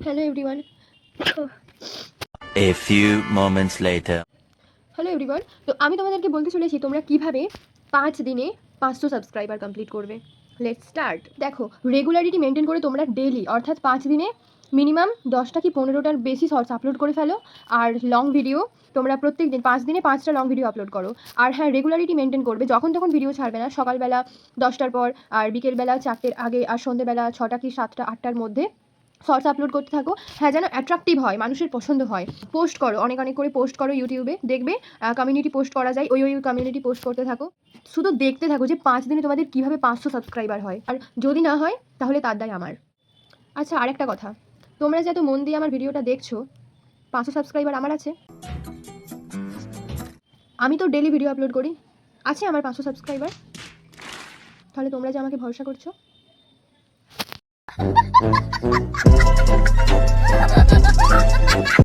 Hello everyone. A few moments later. Hello everyone, তো আমি তোমাদেরকে বলতে চলেছি তোমরা কিভাবে 5 দিনে 500 সাবস্ক্রাইবার কমপ্লিট করবে। Let's start. দেখো, রেগুলারিটি মেনটেন করে তোমরা ডেলি অর্থাৎ 5 দিনে মিনিমাম 10টা কি 15টার বেশি শর্টস আপলোড করে ফেলো। আর লং ভিডিও তোমরা প্রত্যেক দিন 5 দিনে 5টা লং ভিডিও আপলোড করো। আর হ্যাঁ, রেগুলারিটি মেনটেন করবে, যখন তখন ভিডিও ছাড়বে না। সকালবেলা 10টার পর, আর বিকেলবেলা 4টের আগে, আর সন্ধ্যেবেলা 6টা কি 7টা 8টার মধ্যে শর্টস আপলোড করতে থাকো। হ্যাঁ, যেন অ্যাট্রাকটিভ হয়, মানুষের পছন্দ হয়। পোস্ট করো, অনেক অনেক করে পোস্ট করো ইউটিউবে, দেখবে কমিউনিটি পোস্ট করা যায়, ওই কমিউনিটি পোস্ট করতে থাকো। শুধু দেখতে থাকো যে 5 দিনে তোমাদের কীভাবে 500 সাবস্ক্রাইবার হয়, আর যদি না হয় তাহলে তার দায় আমার। আচ্ছা, আরেকটা কথা, তোমরা যে এত মন দিয়ে আমার ভিডিওটা দেখছো, 500 সাবস্ক্রাইবার আমার আছে। আমি তো ডেলি ভিডিও আপলোড করি, আছে আমার 500 সাবস্ক্রাইবার। তাহলে তোমরা যে আমাকে ভরসা করছো।